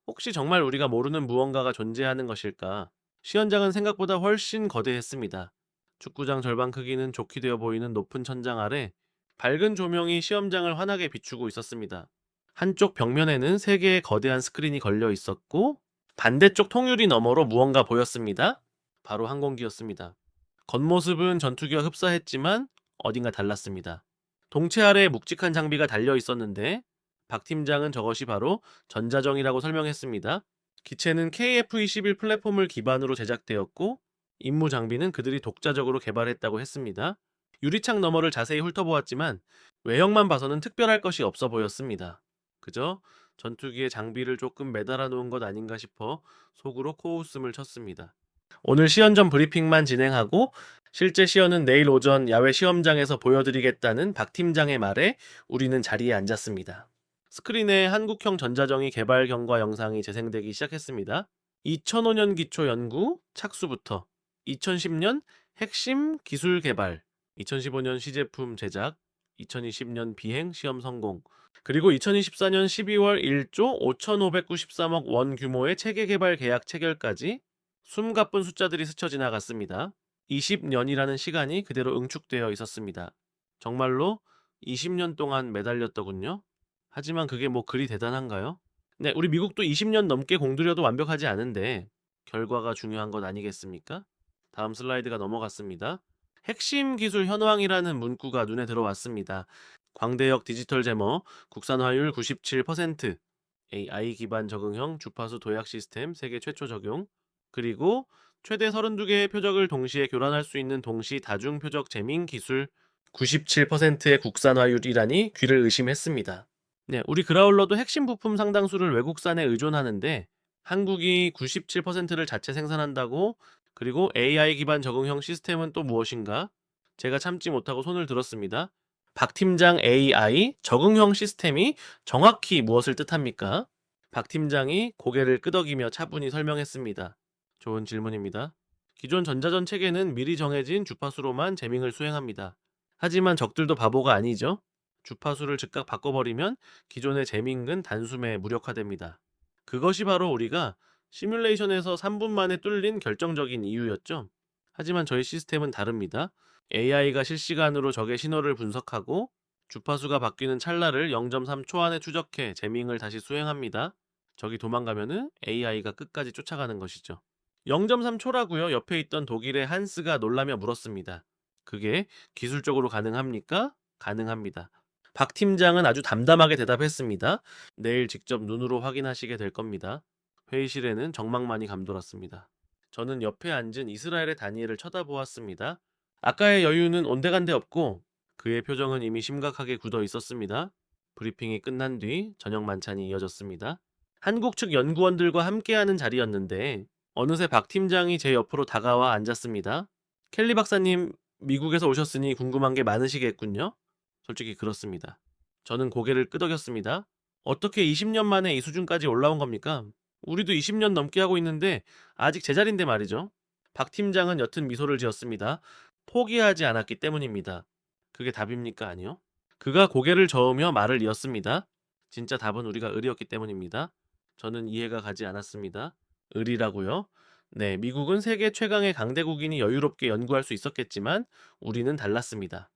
혹시 정말 우리가 모르는 무언가가 존재하는 것일까? 시연장은 생각보다 훨씬 거대했습니다. 축구장 절반 크기는 좋게 되어 보이는 높은 천장 아래 밝은 조명이 시험장을 환하게 비추고 있었습니다. 한쪽 벽면에는 3개의 거대한 스크린이 걸려 있었고 반대쪽 통유리 너머로 무언가 보였습니다. 바로 항공기였습니다. 겉모습은 전투기와 흡사했지만 어딘가 달랐습니다. 동체 아래에 묵직한 장비가 달려 있었는데 박 팀장은 저것이 바로 전자정이라고 설명했습니다. 기체는 KF-21 플랫폼을 기반으로 제작되었고 임무 장비는 그들이 독자적으로 개발했다고 했습니다. 유리창 너머를 자세히 훑어보았지만 외형만 봐서는 특별할 것이 없어 보였습니다. 그저 전투기에 장비를 조금 매달아 놓은 것 아닌가 싶어 속으로 코웃음을 쳤습니다. 오늘 시연 전 브리핑만 진행하고 실제 시연은 내일 오전 야외 시험장에서 보여드리겠다는 박 팀장의 말에 우리는 자리에 앉았습니다. 스크린에 한국형 전자정이 개발 경과 영상이 재생되기 시작했습니다. 2005년 기초 연구 착수부터 2010년 핵심 기술 개발, 2015년 시제품 제작, 2020년 비행 시험 성공, 그리고 2024년 12월 1조 5,593억 원 규모의 체계 개발 계약 체결까지 숨가쁜 숫자들이 스쳐 지나갔습니다. 20년이라는 시간이 그대로 응축되어 있었습니다. 정말로 20년 동안 매달렸더군요. 하지만 그게 뭐 그리 대단한가요? 네, 우리 미국도 20년 넘게 공들여도 완벽하지 않은데 결과가 중요한 것 아니겠습니까? 다음 슬라이드가 넘어갔습니다. 핵심 기술 현황이라는 문구가 눈에 들어왔습니다. 광대역 디지털 제머, 국산화율 97%, AI 기반 적응형 주파수 도약 시스템 세계 최초 적용, 그리고 최대 32개의 표적을 동시에 교란할 수 있는 동시 다중 표적 제밍 기술 97%의 국산화율이라니 귀를 의심했습니다. 네, 우리 그라울러도 핵심 부품 상당수를 외국산에 의존하는데 한국이 97%를 자체 생산한다고? 그리고 AI 기반 적응형 시스템은 또 무엇인가? 제가 참지 못하고 손을 들었습니다. 박 팀장 AI 적응형 시스템이 정확히 무엇을 뜻합니까? 박 팀장이 고개를 끄덕이며 차분히 설명했습니다. 좋은 질문입니다. 기존 전자전 체계는 미리 정해진 주파수로만 재밍을 수행합니다. 하지만 적들도 바보가 아니죠. 주파수를 즉각 바꿔버리면 기존의 재밍은 단숨에 무력화됩니다. 그것이 바로 우리가 시뮬레이션에서 3분 만에 뚫린 결정적인 이유였죠. 하지만 저희 시스템은 다릅니다. AI가 실시간으로 적의 신호를 분석하고 주파수가 바뀌는 찰나를 0.3초 안에 추적해 재밍을 다시 수행합니다. 적이 도망가면은 AI가 끝까지 쫓아가는 것이죠. 0.3초라고요? 옆에 있던 독일의 한스가 놀라며 물었습니다. 그게 기술적으로 가능합니까? 가능합니다. 박 팀장은 아주 담담하게 대답했습니다. 내일 직접 눈으로 확인하시게 될 겁니다. 회의실에는 정막만이 감돌았습니다. 저는 옆에 앉은 이스라엘의 다니엘을 쳐다보았습니다. 아까의 여유는 온데간데 없고 그의 표정은 이미 심각하게 굳어 있었습니다. 브리핑이 끝난 뒤 저녁 만찬이 이어졌습니다. 한국 측 연구원들과 함께하는 자리였는데 어느새 박 팀장이 제 옆으로 다가와 앉았습니다. 켈리 박사님, 미국에서 오셨으니 궁금한 게 많으시겠군요? 솔직히 그렇습니다. 저는 고개를 끄덕였습니다. 어떻게 20년 만에 이 수준까지 올라온 겁니까? 우리도 20년 넘게 하고 있는데 아직 제자리인데 말이죠. 박 팀장은 옅은 미소를 지었습니다. 포기하지 않았기 때문입니다. 그게 답입니까? 아니요. 그가 고개를 저으며 말을 이었습니다. 진짜 답은 우리가 을이었기 때문입니다. 저는 이해가 가지 않았습니다. 을이라고요? 네, 미국은 세계 최강의 강대국이니 여유롭게 연구할 수 있었겠지만 우리는 달랐습니다.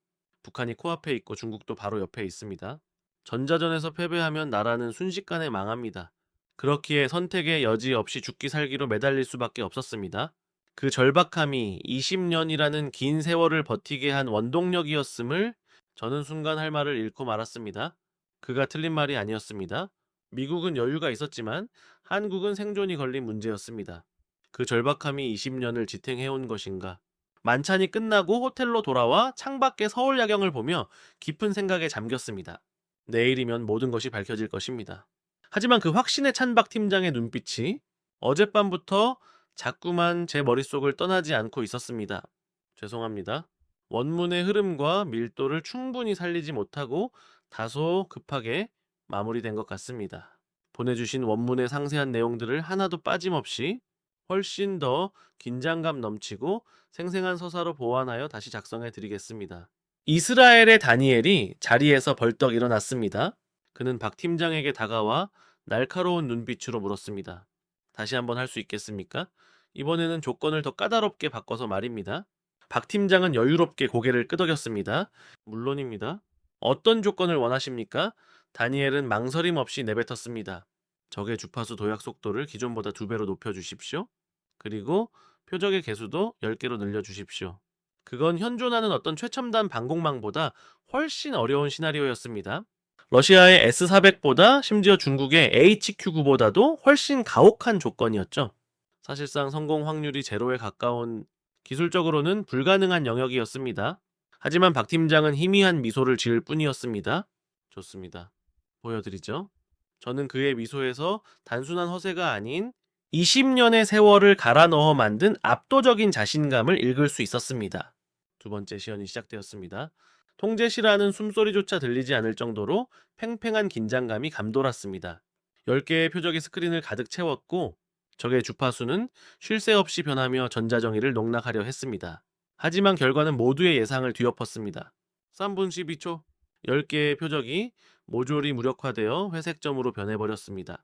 북한이 코앞에 있고 중국도 바로 옆에 있습니다. 전자전에서 패배하면 나라는 순식간에 망합니다. 그렇기에 선택의 여지 없이 죽기 살기로 매달릴 수밖에 없었습니다. 그 절박함이 20년이라는 긴 세월을 버티게 한 원동력이었음을 저는 순간 할 말을 잃고 말았습니다. 그가 틀린 말이 아니었습니다. 미국은 여유가 있었지만 한국은 생존이 걸린 문제였습니다. 그 절박함이 20년을 지탱해온 것인가. 만찬이 끝나고 호텔로 돌아와 창밖의 서울 야경을 보며 깊은 생각에 잠겼습니다. 내일이면 모든 것이 밝혀질 것입니다. 하지만 그 확신에 찬 박 팀장의 눈빛이 어젯밤부터 자꾸만 제 머릿속을 떠나지 않고 있었습니다. 죄송합니다. 원문의 흐름과 밀도를 충분히 살리지 못하고 다소 급하게 마무리된 것 같습니다. 보내주신 원문의 상세한 내용들을 하나도 빠짐없이 훨씬 더 긴장감 넘치고 생생한 서사로 보완하여 다시 작성해 드리겠습니다. 이스라엘의 다니엘이 자리에서 벌떡 일어났습니다. 그는 박 팀장에게 다가와 날카로운 눈빛으로 물었습니다. 다시 한번 할 수 있겠습니까? 이번에는 조건을 더 까다롭게 바꿔서 말입니다. 박 팀장은 여유롭게 고개를 끄덕였습니다. 물론입니다. 어떤 조건을 원하십니까? 다니엘은 망설임 없이 내뱉었습니다. 적의 주파수 도약 속도를 기존보다 2배로 높여주십시오. 그리고 표적의 개수도 10개로 늘려주십시오. 그건 현존하는 어떤 최첨단 방공망보다 훨씬 어려운 시나리오였습니다. 러시아의 S400보다 심지어 중국의 HQ9보다도 훨씬 가혹한 조건이었죠. 사실상 성공 확률이 제로에 가까운 기술적으로는 불가능한 영역이었습니다. 하지만 박 팀장은 희미한 미소를 지을 뿐이었습니다. 좋습니다. 보여드리죠. 저는 그의 미소에서 단순한 허세가 아닌 20년의 세월을 갈아 넣어 만든 압도적인 자신감을 읽을 수 있었습니다. 두 번째 시연이 시작되었습니다. 통제시라는 숨소리조차 들리지 않을 정도로 팽팽한 긴장감이 감돌았습니다. 10개의 표적이 스크린을 가득 채웠고 적의 주파수는 쉴 새 없이 변하며 전자정의를 농락하려 했습니다. 하지만 결과는 모두의 예상을 뒤엎었습니다. 3분 12초 10개의 표적이 모조리 무력화되어 회색점으로 변해버렸습니다.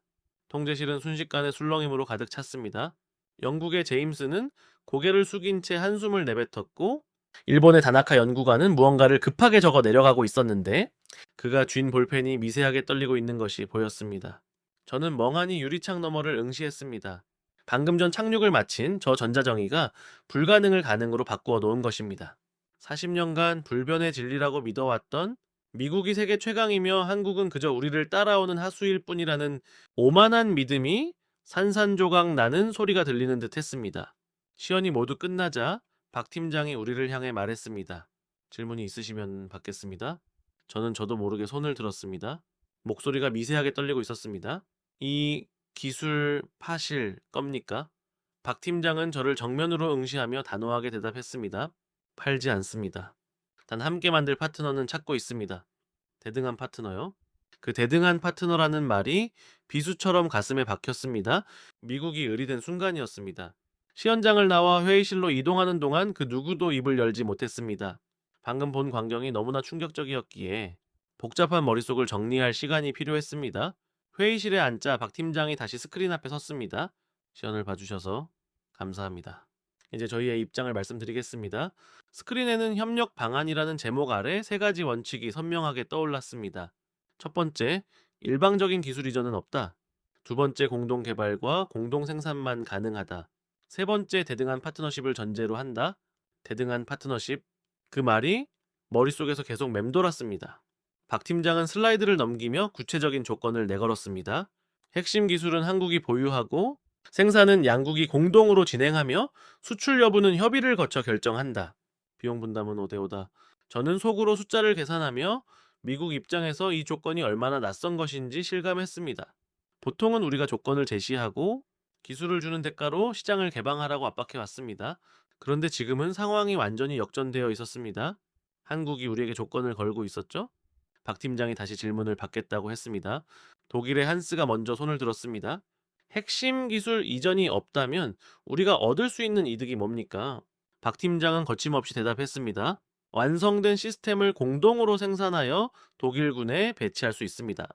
통제실은 순식간에 술렁임으로 가득 찼습니다. 영국의 제임스는 고개를 숙인 채 한숨을 내뱉었고 일본의 다나카 연구관은 무언가를 급하게 적어 내려가고 있었는데 그가 쥔 볼펜이 미세하게 떨리고 있는 것이 보였습니다. 저는 멍하니 유리창 너머를 응시했습니다. 방금 전 착륙을 마친 저 전자정의가 불가능을 가능으로 바꾸어 놓은 것입니다. 40년간 불변의 진리라고 믿어왔던 미국이 세계 최강이며 한국은 그저 우리를 따라오는 하수일 뿐이라는 오만한 믿음이 산산조각 나는 소리가 들리는 듯 했습니다. 시연이 모두 끝나자 박 팀장이 우리를 향해 말했습니다. 질문이 있으시면 받겠습니다. 저도 모르게 손을 들었습니다. 목소리가 미세하게 떨리고 있었습니다. 이 기술 파실 겁니까? 박 팀장은 저를 정면으로 응시하며 단호하게 대답했습니다. 팔지 않습니다. 단 함께 만들 파트너는 찾고 있습니다. 대등한 파트너요. 그 대등한 파트너라는 말이 비수처럼 가슴에 박혔습니다. 미국이 의리된 순간이었습니다. 시연장을 나와 회의실로 이동하는 동안 그 누구도 입을 열지 못했습니다. 방금 본 광경이 너무나 충격적이었기에 복잡한 머릿속을 정리할 시간이 필요했습니다. 회의실에 앉자 박 팀장이 다시 스크린 앞에 섰습니다. 시연을 봐주셔서 감사합니다. 이제 저희의 입장을 말씀드리겠습니다. 스크린에는 협력 방안이라는 제목 아래 세 가지 원칙이 선명하게 떠올랐습니다. 첫 번째, 일방적인 기술 이전은 없다. 두 번째, 공동 개발과 공동 생산만 가능하다. 세 번째, 대등한 파트너십을 전제로 한다. 대등한 파트너십. 그 말이 머릿속에서 계속 맴돌았습니다. 박 팀장은 슬라이드를 넘기며 구체적인 조건을 내걸었습니다. 핵심 기술은 한국이 보유하고 생산은 양국이 공동으로 진행하며 수출 여부는 협의를 거쳐 결정한다. 비용 분담은 5대5다. 저는 속으로 숫자를 계산하며 미국 입장에서 이 조건이 얼마나 낯선 것인지 실감했습니다. 보통은 우리가 조건을 제시하고 기술을 주는 대가로 시장을 개방하라고 압박해 왔습니다. 그런데 지금은 상황이 완전히 역전되어 있었습니다. 한국이 우리에게 조건을 걸고 있었죠? 박 팀장이 다시 질문을 받겠다고 했습니다. 독일의 한스가 먼저 손을 들었습니다. 핵심 기술 이전이 없다면 우리가 얻을 수 있는 이득이 뭡니까? 박 팀장은 거침없이 대답했습니다. 완성된 시스템을 공동으로 생산하여 독일군에 배치할 수 있습니다.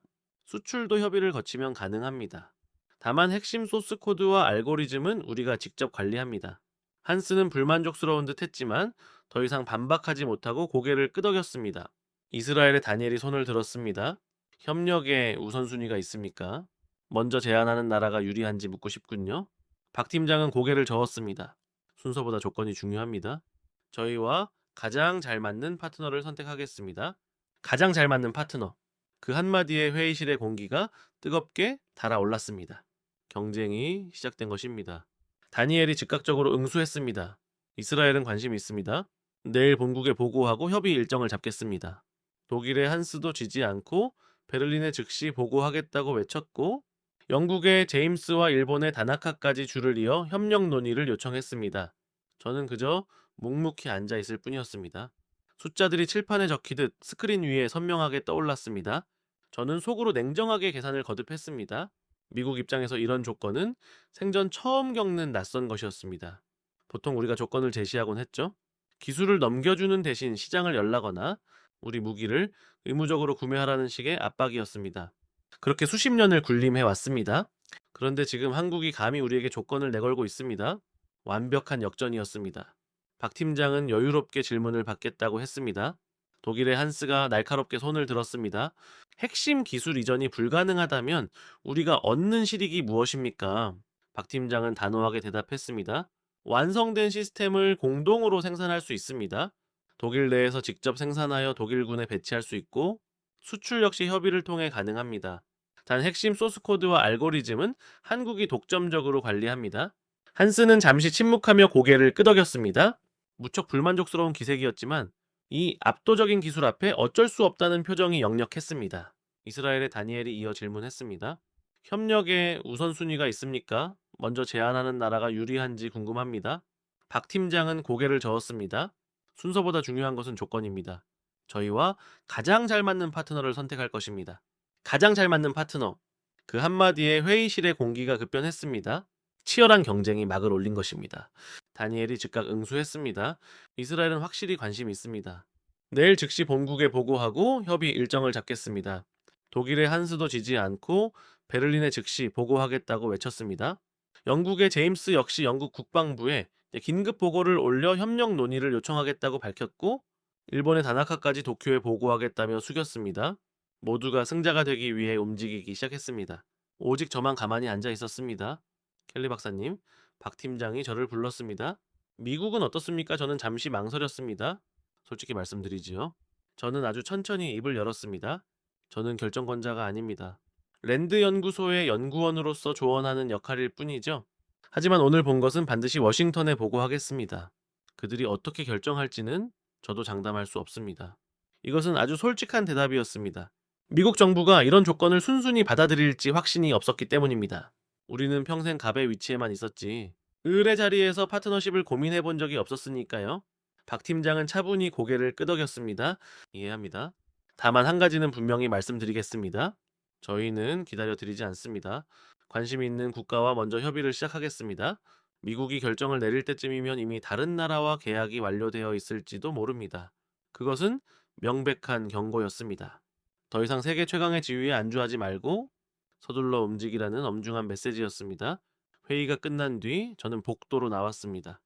수출도 협의를 거치면 가능합니다. 다만 핵심 소스 코드와 알고리즘은 우리가 직접 관리합니다. 한스는 불만족스러운 듯 했지만 더 이상 반박하지 못하고 고개를 끄덕였습니다. 이스라엘의 다니엘이 손을 들었습니다. 협력에 우선순위가 있습니까? 먼저 제안하는 나라가 유리한지 묻고 싶군요. 박 팀장은 고개를 저었습니다. 순서보다 조건이 중요합니다. 저희와 가장 잘 맞는 파트너를 선택하겠습니다. 가장 잘 맞는 파트너. 그 한마디에 회의실의 공기가 뜨겁게 달아올랐습니다. 경쟁이 시작된 것입니다. 다니엘이 즉각적으로 응수했습니다. 이스라엘은 관심이 있습니다. 내일 본국에 보고하고 협의 일정을 잡겠습니다. 독일의 한스도 지지 않고 베를린에 즉시 보고하겠다고 외쳤고 영국의 제임스와 일본의 다나카까지 줄을 이어 협력 논의를 요청했습니다. 저는 그저 묵묵히 앉아 있을 뿐이었습니다. 숫자들이 칠판에 적히듯 스크린 위에 선명하게 떠올랐습니다. 저는 속으로 냉정하게 계산을 거듭했습니다. 미국 입장에서 이런 조건은 생전 처음 겪는 낯선 것이었습니다. 보통 우리가 조건을 제시하곤 했죠. 기술을 넘겨주는 대신 시장을 열라거나 우리 무기를 의무적으로 구매하라는 식의 압박이었습니다. 그렇게 수십 년을 군림해 왔습니다. 그런데 지금 한국이 감히 우리에게 조건을 내걸고 있습니다. 완벽한 역전이었습니다. 박 팀장은 여유롭게 질문을 받겠다고 했습니다. 독일의 한스가 날카롭게 손을 들었습니다. 핵심 기술 이전이 불가능하다면 우리가 얻는 실익이 무엇입니까? 박 팀장은 단호하게 대답했습니다. 완성된 시스템을 공동으로 생산할 수 있습니다. 독일 내에서 직접 생산하여 독일군에 배치할 수 있고 수출 역시 협의를 통해 가능합니다. 단 핵심 소스 코드와 알고리즘은 한국이 독점적으로 관리합니다. 한스는 잠시 침묵하며 고개를 끄덕였습니다. 무척 불만족스러운 기색이었지만 이 압도적인 기술 앞에 어쩔 수 없다는 표정이 역력했습니다. 이스라엘의 다니엘이 이어 질문했습니다. 협력에 우선순위가 있습니까? 먼저 제안하는 나라가 유리한지 궁금합니다. 박 팀장은 고개를 저었습니다. 순서보다 중요한 것은 조건입니다. 저희와 가장 잘 맞는 파트너를 선택할 것입니다. 가장 잘 맞는 파트너. 그 한마디에 회의실의 공기가 급변했습니다. 치열한 경쟁이 막을 올린 것입니다. 다니엘이 즉각 응수했습니다. 이스라엘은 확실히 관심이 있습니다. 내일 즉시 본국에 보고하고 협의 일정을 잡겠습니다. 독일의 한스도 지지 않고 베를린에 즉시 보고하겠다고 외쳤습니다. 영국의 제임스 역시 영국 국방부에 긴급 보고를 올려 협력 논의를 요청하겠다고 밝혔고 일본의 다나카까지 도쿄에 보고하겠다며 숙였습니다. 모두가 승자가 되기 위해 움직이기 시작했습니다. 오직 저만 가만히 앉아 있었습니다. 켈리 박사님, 박 팀장이 저를 불렀습니다. 미국은 어떻습니까? 저는 잠시 망설였습니다. 솔직히 말씀드리지요. 저는 아주 천천히 입을 열었습니다. 저는 결정권자가 아닙니다. 랜드 연구소의 연구원으로서 조언하는 역할일 뿐이죠. 하지만 오늘 본 것은 반드시 워싱턴에 보고하겠습니다. 그들이 어떻게 결정할지는 저도 장담할 수 없습니다. 이것은 아주 솔직한 대답이었습니다. 미국 정부가 이런 조건을 순순히 받아들일지 확신이 없었기 때문입니다. 우리는 평생 갑의 위치에만 있었지 을의 자리에서 파트너십을 고민해 본 적이 없었으니까요. 박 팀장은 차분히 고개를 끄덕였습니다. 이해합니다. 다만 한 가지는 분명히 말씀드리겠습니다. 저희는 기다려드리지 않습니다. 관심 있는 국가와 먼저 협의를 시작하겠습니다. 미국이 결정을 내릴 때쯤이면 이미 다른 나라와 계약이 완료되어 있을지도 모릅니다. 그것은 명백한 경고였습니다. 더 이상 세계 최강의 지위에 안주하지 말고 서둘러 움직이라는 엄중한 메시지였습니다. 회의가 끝난 뒤 저는 복도로 나왔습니다.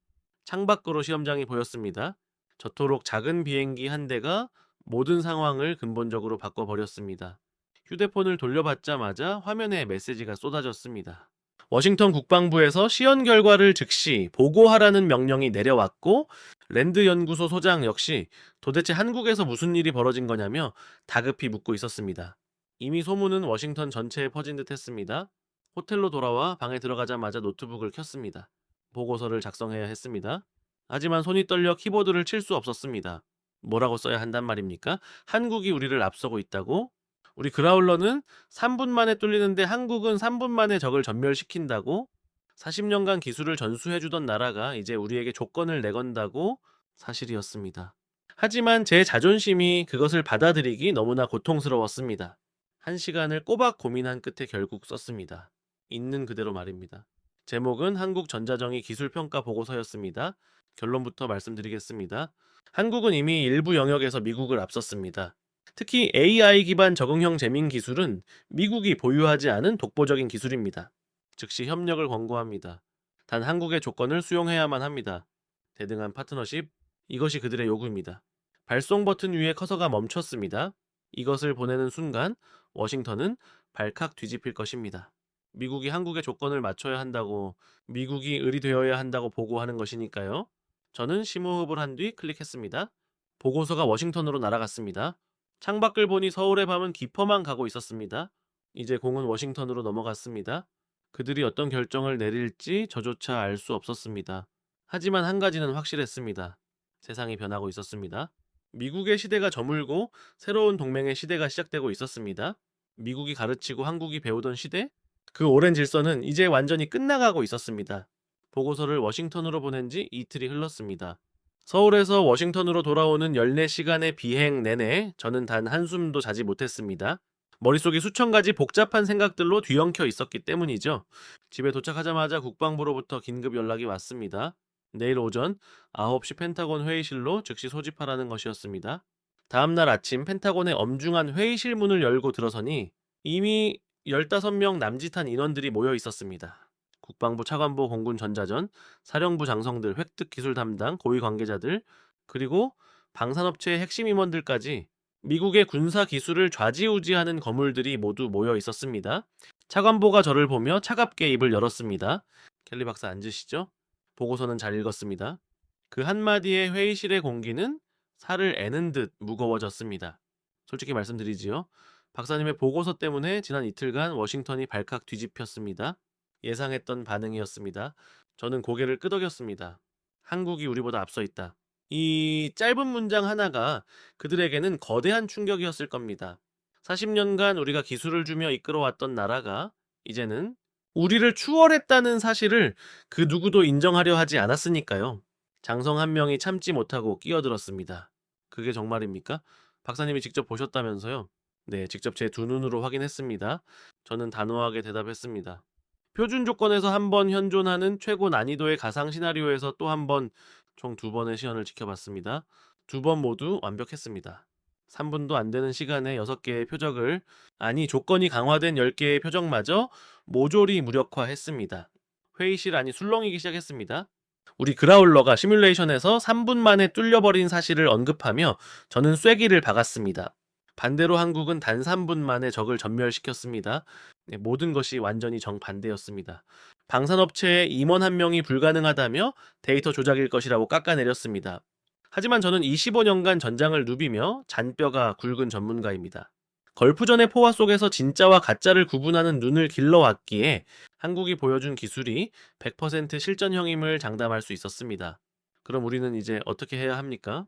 창밖으로 시험장이 보였습니다. 저토록 작은 비행기 한 대가 모든 상황을 근본적으로 바꿔버렸습니다. 휴대폰을 돌려받자마자 화면에 메시지가 쏟아졌습니다. 워싱턴 국방부에서 시연 결과를 즉시 보고하라는 명령이 내려왔고, 랜드 연구소 소장 역시 도대체 한국에서 무슨 일이 벌어진 거냐며 다급히 묻고 있었습니다. 이미 소문은 워싱턴 전체에 퍼진 듯 했습니다. 호텔로 돌아와 방에 들어가자마자 노트북을 켰습니다. 보고서를 작성해야 했습니다. 하지만 손이 떨려 키보드를 칠 수 없었습니다. 뭐라고 써야 한단 말입니까? 한국이 우리를 앞서고 있다고? 우리 그라울러는 3분 만에 뚫리는데 한국은 3분 만에 적을 전멸시킨다고? 40년간 기술을 전수해주던 나라가 이제 우리에게 조건을 내건다고? 사실이었습니다. 하지만 제 자존심이 그것을 받아들이기 너무나 고통스러웠습니다. 1시간을 꼬박 고민한 끝에 결국 썼습니다. 있는 그대로 말입니다. 제목은 한국전자정의 기술평가 보고서였습니다. 결론부터 말씀드리겠습니다. 한국은 이미 일부 영역에서 미국을 앞섰습니다. 특히 AI 기반 적응형 재민 기술은 미국이 보유하지 않은 독보적인 기술입니다. 즉시 협력을 권고합니다. 단 한국의 조건을 수용해야만 합니다. 대등한 파트너십, 이것이 그들의 요구입니다. 발송 버튼 위에 커서가 멈췄습니다. 이것을 보내는 순간 워싱턴은 발칵 뒤집힐 것입니다. 미국이 한국의 조건을 맞춰야 한다고, 미국이 의리되어야 한다고 보고하는 것이니까요. 저는 심호흡을 한 뒤 클릭했습니다. 보고서가 워싱턴으로 날아갔습니다. 창밖을 보니 서울의 밤은 깊어만 가고 있었습니다. 이제 공은 워싱턴으로 넘어갔습니다. 그들이 어떤 결정을 내릴지 저조차 알 수 없었습니다. 하지만 한 가지는 확실했습니다. 세상이 변하고 있었습니다. 미국의 시대가 저물고 새로운 동맹의 시대가 시작되고 있었습니다. 미국이 가르치고 한국이 배우던 시대? 그 오랜 질서는 이제 완전히 끝나가고 있었습니다. 보고서를 워싱턴으로 보낸 지 이틀이 흘렀습니다. 서울에서 워싱턴으로 돌아오는 14시간의 비행 내내 저는 단 한숨도 자지 못했습니다. 머릿속이 수천 가지 복잡한 생각들로 뒤엉켜 있었기 때문이죠. 집에 도착하자마자 국방부로부터 긴급 연락이 왔습니다. 내일 오전 9시 펜타곤 회의실로 즉시 소집하라는 것이었습니다. 다음날 아침 펜타곤의 엄중한 회의실 문을 열고 들어서니 이미 15명 남짓한 인원들이 모여 있었습니다. 국방부 차관보 공군 전자전, 사령부 장성들, 획득 기술 담당 고위 관계자들, 그리고 방산업체의 핵심 임원들까지 미국의 군사 기술을 좌지우지하는 거물들이 모두 모여 있었습니다. 차관보가 저를 보며 차갑게 입을 열었습니다. 켈리 박사 앉으시죠? 보고서는 잘 읽었습니다. 그 한마디에 회의실의 공기는 살을 애는 듯 무거워졌습니다. 솔직히 말씀드리지요. 박사님의 보고서 때문에 지난 이틀간 워싱턴이 발칵 뒤집혔습니다. 예상했던 반응이었습니다. 저는 고개를 끄덕였습니다. 한국이 우리보다 앞서 있다. 이 짧은 문장 하나가 그들에게는 거대한 충격이었을 겁니다. 40년간 우리가 기술을 주며 이끌어왔던 나라가 이제는 우리를 추월했다는 사실을 그 누구도 인정하려 하지 않았으니까요. 장성 한 명이 참지 못하고 끼어들었습니다. 그게 정말입니까? 박사님이 직접 보셨다면서요? 네, 직접 제 두 눈으로 확인했습니다. 저는 단호하게 대답했습니다. 표준 조건에서 한 번 현존하는 최고 난이도의 가상 시나리오에서 또 한 번, 총 2번의 시연을 지켜봤습니다. 2번 모두 완벽했습니다. 3분도 안 되는 시간에 6개의 표적을, 아니 조건이 강화된 10개의 표적마저 모조리 무력화했습니다. 회의실 안이 술렁이기 시작했습니다. 우리 그라울러가 시뮬레이션에서 3분 만에 뚫려버린 사실을 언급하며 저는 쐐기를 박았습니다. 반대로 한국은 단 3분 만에 적을 전멸시켰습니다. 네, 모든 것이 완전히 정반대였습니다. 방산업체의 임원 한 명이 불가능하다며 데이터 조작일 것이라고 깎아내렸습니다. 하지만 저는 25년간 전장을 누비며 잔뼈가 굵은 전문가입니다. 걸프전의 포화 속에서 진짜와 가짜를 구분하는 눈을 길러왔기에 한국이 보여준 기술이 100% 실전형임을 장담할 수 있었습니다. 그럼 우리는 이제 어떻게 해야 합니까?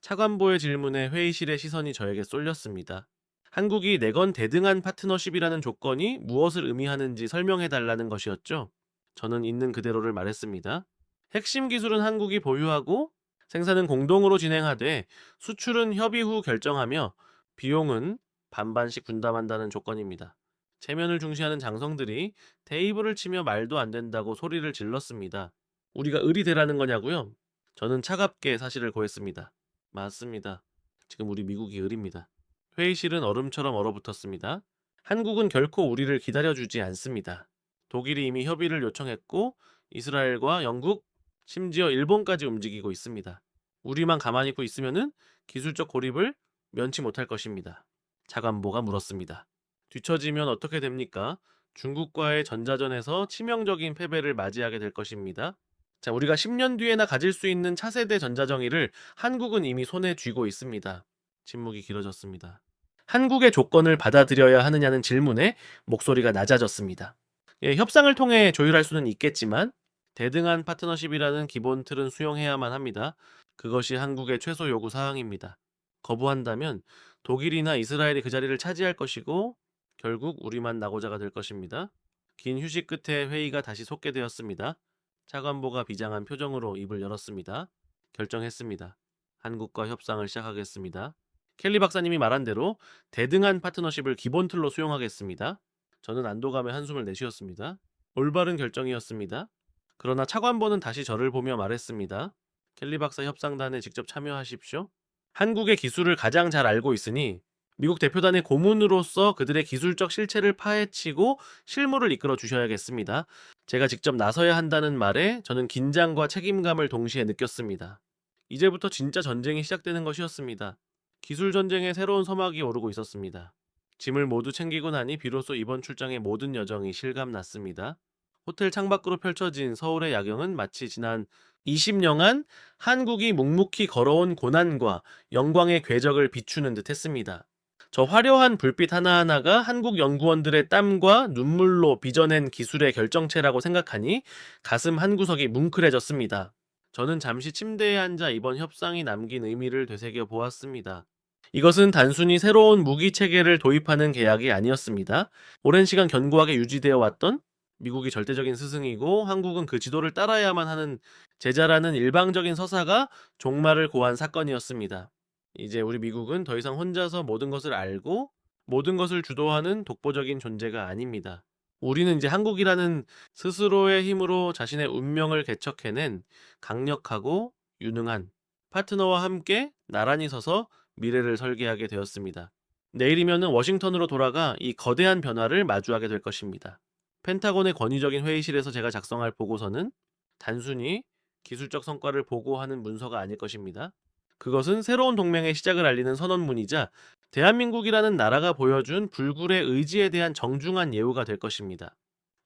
차관보의 질문에 회의실의 시선이 저에게 쏠렸습니다. 한국이 내건 대등한 파트너십이라는 조건이 무엇을 의미하는지 설명해달라는 것이었죠. 저는 있는 그대로를 말했습니다. 핵심 기술은 한국이 보유하고 생산은 공동으로 진행하되 수출은 협의 후 결정하며 비용은 반반씩 분담한다는 조건입니다. 체면을 중시하는 장성들이 테이블을 치며 말도 안 된다고 소리를 질렀습니다. 우리가 을이 되라는 거냐고요? 저는 차갑게 사실을 고했습니다. 맞습니다. 지금 우리 미국이 을입니다. 회의실은 얼음처럼 얼어붙었습니다. 한국은 결코 우리를 기다려주지 않습니다. 독일이 이미 협의를 요청했고 이스라엘과 영국, 심지어 일본까지 움직이고 있습니다. 우리만 가만히 있고 있으면은 기술적 고립을 면치 못할 것입니다. 차관보가 물었습니다. 뒤처지면 어떻게 됩니까? 중국과의 전자전에서 치명적인 패배를 맞이하게 될 것입니다. 자, 우리가 10년 뒤에나 가질 수 있는 차세대 전자정의를 한국은 이미 손에 쥐고 있습니다. 침묵이 길어졌습니다. 한국의 조건을 받아들여야 하느냐는 질문에 목소리가 낮아졌습니다. 예, 협상을 통해 조율할 수는 있겠지만 대등한 파트너십이라는 기본 틀은 수용해야만 합니다. 그것이 한국의 최소 요구 사항입니다. 거부한다면 독일이나 이스라엘이 그 자리를 차지할 것이고 결국 우리만 낙오자가 될 것입니다. 긴 휴식 끝에 회의가 다시 속개되었습니다. 차관보가 비장한 표정으로 입을 열었습니다. 결정했습니다. 한국과 협상을 시작하겠습니다. 켈리 박사님이 말한 대로 대등한 파트너십을 기본 틀로 수용하겠습니다. 저는 안도감에 한숨을 내쉬었습니다. 올바른 결정이었습니다. 그러나 차관보는 다시 저를 보며 말했습니다. 켈리 박사 협상단에 직접 참여하십시오. 한국의 기술을 가장 잘 알고 있으니 미국 대표단의 고문으로서 그들의 기술적 실체를 파헤치고 실무를 이끌어 주셔야겠습니다. 제가 직접 나서야 한다는 말에 저는 긴장과 책임감을 동시에 느꼈습니다. 이제부터 진짜 전쟁이 시작되는 것이었습니다. 기술 전쟁의 새로운 서막이 오르고 있었습니다. 짐을 모두 챙기고 나니 비로소 이번 출장의 모든 여정이 실감났습니다. 호텔 창밖으로 펼쳐진 서울의 야경은 마치 지난 20년간 한국이 묵묵히 걸어온 고난과 영광의 궤적을 비추는 듯 했습니다. 저 화려한 불빛 하나하나가 한국 연구원들의 땀과 눈물로 빚어낸 기술의 결정체라고 생각하니 가슴 한구석이 뭉클해졌습니다. 저는 잠시 침대에 앉아 이번 협상이 남긴 의미를 되새겨 보았습니다. 이것은 단순히 새로운 무기 체계를 도입하는 계약이 아니었습니다. 오랜 시간 견고하게 유지되어 왔던 미국이 절대적인 스승이고 한국은 그 지도를 따라야만 하는 제자라는 일방적인 서사가 종말을 고한 사건이었습니다. 이제 우리 미국은 더 이상 혼자서 모든 것을 알고 모든 것을 주도하는 독보적인 존재가 아닙니다. 우리는 이제 한국이라는 스스로의 힘으로 자신의 운명을 개척해낸 강력하고 유능한 파트너와 함께 나란히 서서 미래를 설계하게 되었습니다. 내일이면 워싱턴으로 돌아가 이 거대한 변화를 마주하게 될 것입니다. 펜타곤의 권위적인 회의실에서 제가 작성할 보고서는 단순히 기술적 성과를 보고하는 문서가 아닐 것입니다. 그것은 새로운 동맹의 시작을 알리는 선언문이자 대한민국이라는 나라가 보여준 불굴의 의지에 대한 정중한 예우가 될 것입니다.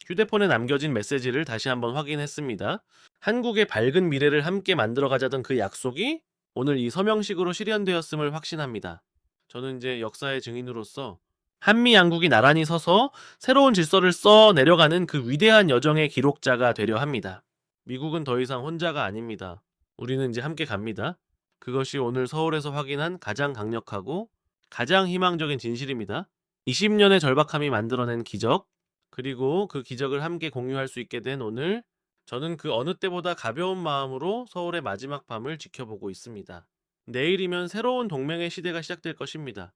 휴대폰에 남겨진 메시지를 다시 한번 확인했습니다. 한국의 밝은 미래를 함께 만들어가자던 그 약속이 오늘 이 서명식으로 실현되었음을 확신합니다. 저는 이제 역사의 증인으로서 한미 양국이 나란히 서서 새로운 질서를 써 내려가는 그 위대한 여정의 기록자가 되려 합니다. 미국은 더 이상 혼자가 아닙니다. 우리는 이제 함께 갑니다. 그것이 오늘 서울에서 확인한 가장 강력하고 가장 희망적인 진실입니다. 20년의 절박함이 만들어낸 기적, 그리고 그 기적을 함께 공유할 수 있게 된 오늘, 저는 그 어느 때보다 가벼운 마음으로 서울의 마지막 밤을 지켜보고 있습니다. 내일이면 새로운 동맹의 시대가 시작될 것입니다.